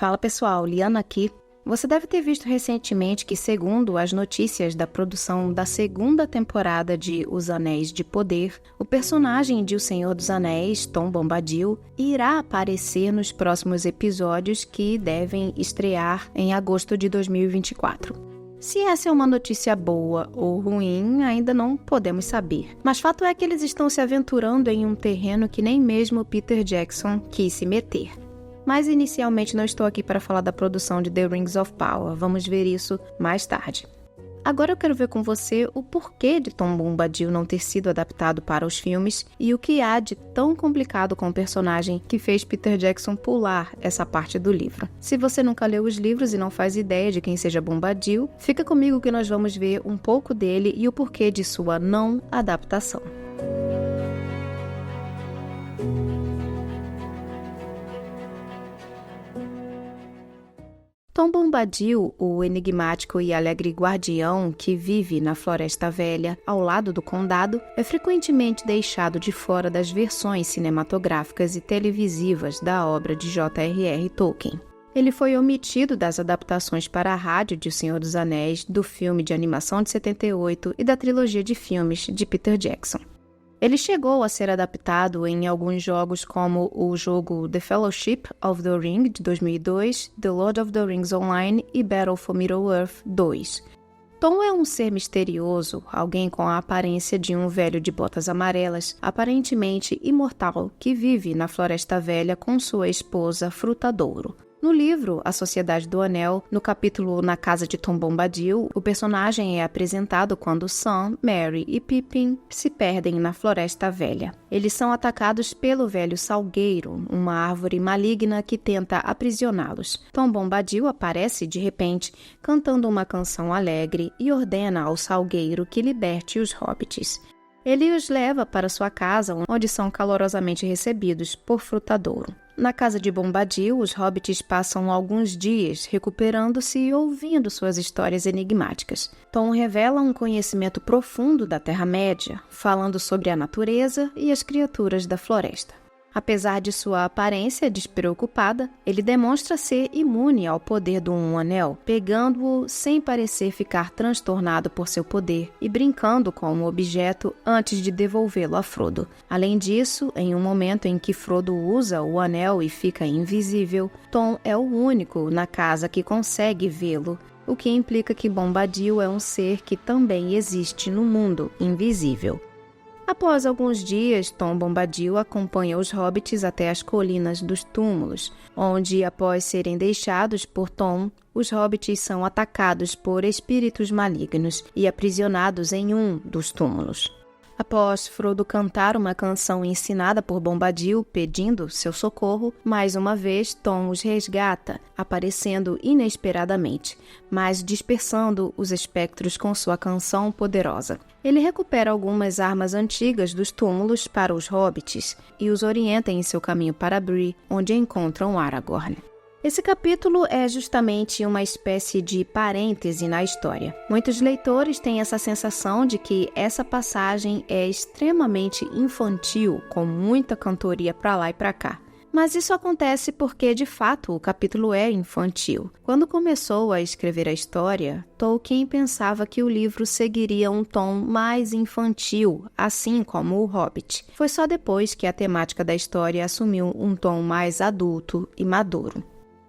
Fala pessoal, Liana aqui. Você deve ter visto recentemente que, segundo as notícias da produção da segunda temporada de Os Anéis de Poder, o personagem de O Senhor dos Anéis, Tom Bombadil, irá aparecer nos próximos episódios que devem estrear em agosto de 2024. Se essa é uma notícia boa ou ruim, ainda não podemos saber. Mas fato é que eles estão se aventurando em um terreno que nem mesmo Peter Jackson quis se meter. Mas inicialmente não estou aqui para falar da produção de The Rings of Power, vamos ver isso mais tarde. Agora eu quero ver com você o porquê de Tom Bombadil não ter sido adaptado para os filmes e o que há de tão complicado com o personagem que fez Peter Jackson pular essa parte do livro. Se você nunca leu os livros e não faz ideia de quem seja Bombadil, fica comigo que nós vamos ver um pouco dele e o porquê de sua não adaptação. Tom Bombadil, o enigmático e alegre guardião que vive na Floresta Velha, ao lado do condado, é frequentemente deixado de fora das versões cinematográficas e televisivas da obra de J.R.R. Tolkien. Ele foi omitido das adaptações para a rádio de O Senhor dos Anéis, do filme de animação de 78 e da trilogia de filmes de Peter Jackson. Ele chegou a ser adaptado em alguns jogos como o jogo The Fellowship of the Ring, de 2002, The Lord of the Rings Online e Battle for Middle-earth 2. Tom é um ser misterioso, alguém com a aparência de um velho de botas amarelas, aparentemente imortal, que vive na Floresta Velha com sua esposa Frutadouro. No livro A Sociedade do Anel, no capítulo Na Casa de Tom Bombadil, o personagem é apresentado quando Sam, Merry e Pippin se perdem na Floresta Velha. Eles são atacados pelo velho Salgueiro, uma árvore maligna que tenta aprisioná-los. Tom Bombadil aparece de repente, cantando uma canção alegre e ordena ao Salgueiro que liberte os hobbits. Ele os leva para sua casa, onde são calorosamente recebidos por Frutadouro. Na casa de Bombadil, os hobbits passam alguns dias recuperando-se e ouvindo suas histórias enigmáticas. Tom revela um conhecimento profundo da Terra-média, falando sobre a natureza e as criaturas da floresta. Apesar de sua aparência despreocupada, ele demonstra ser imune ao poder do Um Anel, pegando-o sem parecer ficar transtornado por seu poder e brincando com o objeto antes de devolvê-lo a Frodo. Além disso, em um momento em que Frodo usa o anel e fica invisível, Tom é o único na casa que consegue vê-lo, o que implica que Bombadil é um ser que também existe no mundo invisível. Após alguns dias, Tom Bombadil acompanha os hobbits até as Colinas dos Túmulos, onde, após serem deixados por Tom, os hobbits são atacados por espíritos malignos e aprisionados em um dos túmulos. Após Frodo cantar uma canção ensinada por Bombadil pedindo seu socorro, mais uma vez Tom os resgata, aparecendo inesperadamente, mas dispersando os espectros com sua canção poderosa. Ele recupera algumas armas antigas dos túmulos para os hobbits e os orienta em seu caminho para Bree, onde encontram Aragorn. Esse capítulo é justamente uma espécie de parêntese na história. Muitos leitores têm essa sensação de que essa passagem é extremamente infantil, com muita cantoria para lá e para cá. Mas isso acontece porque, de fato, o capítulo é infantil. Quando começou a escrever a história, Tolkien pensava que o livro seguiria um tom mais infantil, assim como o Hobbit. Foi só depois que a temática da história assumiu um tom mais adulto e maduro.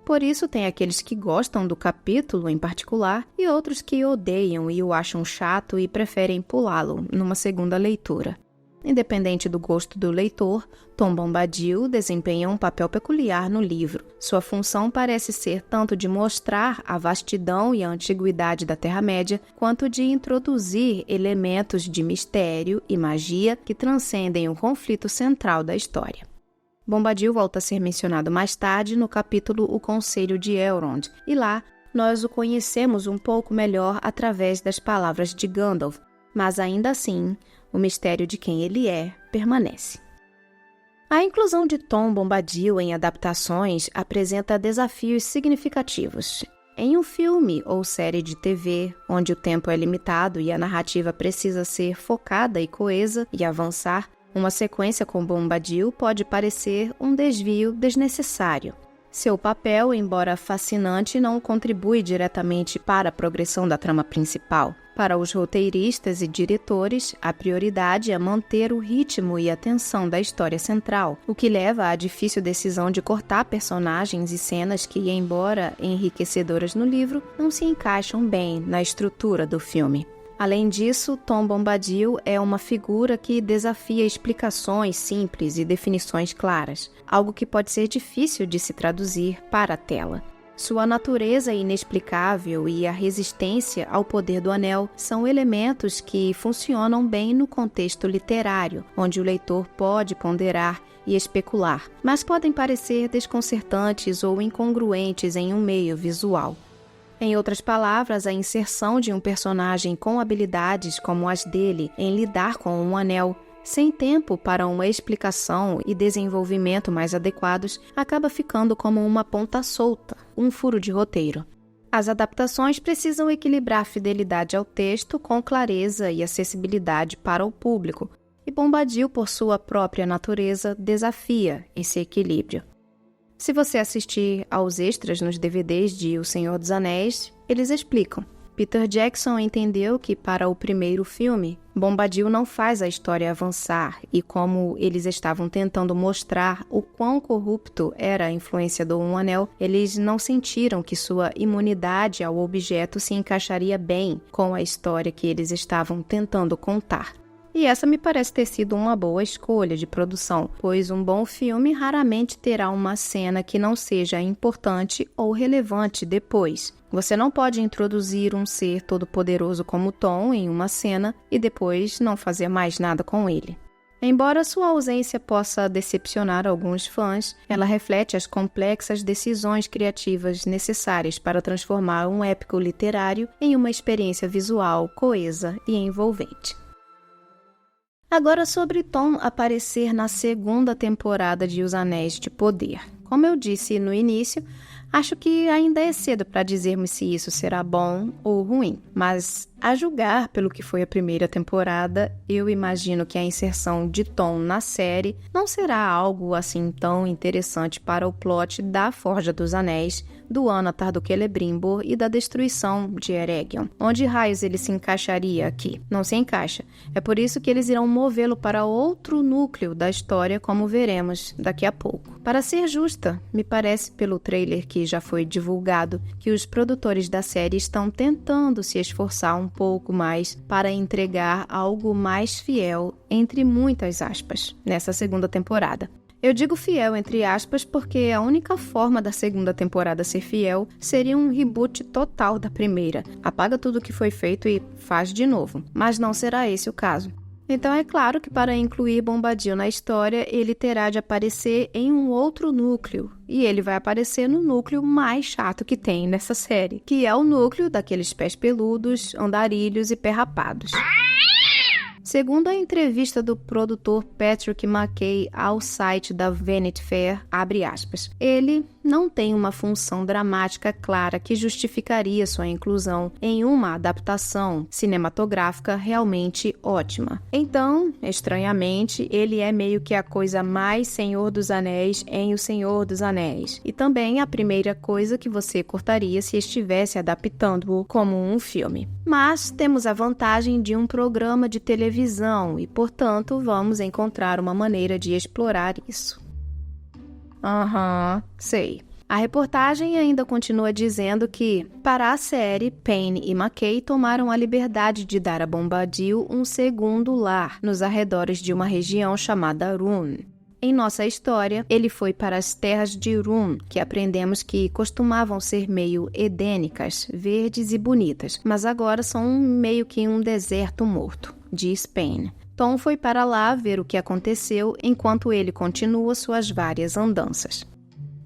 Por isso, tem aqueles que gostam do capítulo em particular e outros que odeiam e o acham chato e preferem pulá-lo numa segunda leitura. Independente do gosto do leitor, Tom Bombadil desempenha um papel peculiar no livro. Sua função parece ser tanto de mostrar a vastidão e a antiguidade da Terra-média, quanto de introduzir elementos de mistério e magia que transcendem o conflito central da história. Bombadil volta a ser mencionado mais tarde no capítulo O Conselho de Elrond, e lá nós o conhecemos um pouco melhor através das palavras de Gandalf, mas ainda assim, o mistério de quem ele é permanece. A inclusão de Tom Bombadil em adaptações apresenta desafios significativos. Em um filme ou série de TV, onde o tempo é limitado e a narrativa precisa ser focada e coesa e avançar, uma sequência com Bombadil pode parecer um desvio desnecessário. Seu papel, embora fascinante, não contribui diretamente para a progressão da trama principal. Para os roteiristas e diretores, a prioridade é manter o ritmo e a tensão da história central, o que leva à difícil decisão de cortar personagens e cenas que, embora enriquecedoras no livro, não se encaixam bem na estrutura do filme. Além disso, Tom Bombadil é uma figura que desafia explicações simples e definições claras, algo que pode ser difícil de se traduzir para a tela. Sua natureza inexplicável e a resistência ao poder do anel são elementos que funcionam bem no contexto literário, onde o leitor pode ponderar e especular, mas podem parecer desconcertantes ou incongruentes em um meio visual. Em outras palavras, a inserção de um personagem com habilidades como as dele em lidar com um anel, sem tempo para uma explicação e desenvolvimento mais adequados, acaba ficando como uma ponta solta, um furo de roteiro. As adaptações precisam equilibrar fidelidade ao texto com clareza e acessibilidade para o público, e Bombadil, por sua própria natureza, desafia esse equilíbrio. Se você assistir aos extras nos DVDs de O Senhor dos Anéis, eles explicam. Peter Jackson entendeu que, para o primeiro filme, Bombadil não faz a história avançar e, como eles estavam tentando mostrar o quão corrupto era a influência do Um Anel, eles não sentiram que sua imunidade ao objeto se encaixaria bem com a história que eles estavam tentando contar. E essa me parece ter sido uma boa escolha de produção, pois um bom filme raramente terá uma cena que não seja importante ou relevante depois. Você não pode introduzir um ser todo-poderoso como Tom em uma cena e depois não fazer mais nada com ele. Embora sua ausência possa decepcionar alguns fãs, ela reflete as complexas decisões criativas necessárias para transformar um épico literário em uma experiência visual coesa e envolvente. Agora sobre Tom aparecer na segunda temporada de Os Anéis de Poder. Como eu disse no início, acho que ainda é cedo para dizermos se isso será bom ou ruim, mas a julgar pelo que foi a primeira temporada, eu imagino que a inserção de Tom na série não será algo assim tão interessante para o plot da Forja dos Anéis, do Anatar do Celebrimbor e da destruição de Eregion. Onde raios ele se encaixaria aqui? Não se encaixa. É por isso que eles irão movê-lo para outro núcleo da história, como veremos daqui a pouco. Para ser justa, me parece pelo trailer que já foi divulgado que os produtores da série estão tentando se esforçar um pouco mais para entregar algo mais fiel, entre muitas aspas, nessa segunda temporada. Eu digo fiel entre aspas porque a única forma da segunda temporada ser fiel seria um reboot total da primeira. Apaga tudo que foi feito e faz de novo, mas não será esse o caso. Então é claro que para incluir Bombadil na história, ele terá de aparecer em um outro núcleo. E ele vai aparecer no núcleo mais chato que tem nessa série, que é o núcleo daqueles pés peludos, andarilhos e perrapados. Segundo a entrevista do produtor Patrick McKay ao site da Vanity Fair, abre aspas, ele não tem uma função dramática clara que justificaria sua inclusão em uma adaptação cinematográfica realmente ótima. Então, estranhamente, ele é meio que a coisa mais Senhor dos Anéis em O Senhor dos Anéis. E também a primeira coisa que você cortaria se estivesse adaptando-o como um filme. Mas temos a vantagem de um programa de televisão e, portanto, vamos encontrar uma maneira de explorar isso. Sei. A reportagem ainda continua dizendo que, para a série, Payne e McKay tomaram a liberdade de dar a Bombadil um segundo lar nos arredores de uma região chamada Rhûn. Em nossa história, ele foi para as terras de Rhûn, que aprendemos que costumavam ser meio edênicas, verdes e bonitas, mas agora são meio que um deserto morto, diz Payne. Tom foi para lá ver o que aconteceu enquanto ele continua suas várias andanças.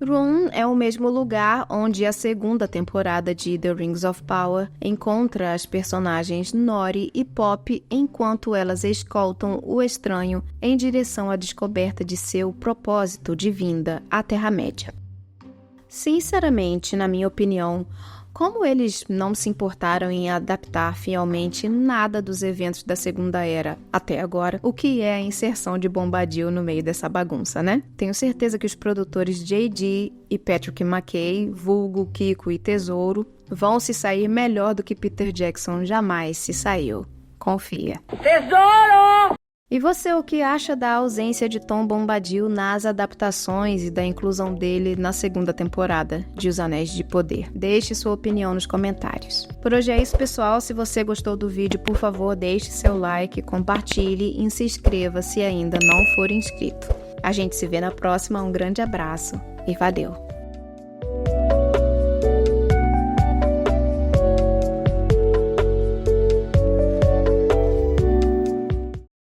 Rhûn é o mesmo lugar onde a segunda temporada de The Rings of Power encontra as personagens Nori e Pop enquanto elas escoltam o estranho em direção à descoberta de seu propósito de vinda à Terra-média. Sinceramente, na minha opinião, Como eles não se importaram em adaptar fielmente nada dos eventos da Segunda Era até agora, o que é a inserção de Bombadil no meio dessa bagunça, né? Tenho certeza que os produtores J.D. e Patrick McKay, vulgo Kiko e Tesouro, vão se sair melhor do que Peter Jackson jamais se saiu. Confia. Tesouro! E você, o que acha da ausência de Tom Bombadil nas adaptações e da inclusão dele na segunda temporada de Os Anéis de Poder? Deixe sua opinião nos comentários. Por hoje é isso, pessoal. Se você gostou do vídeo, por favor, deixe seu like, compartilhe e se inscreva se ainda não for inscrito. A gente se vê na próxima. Um grande abraço e valeu!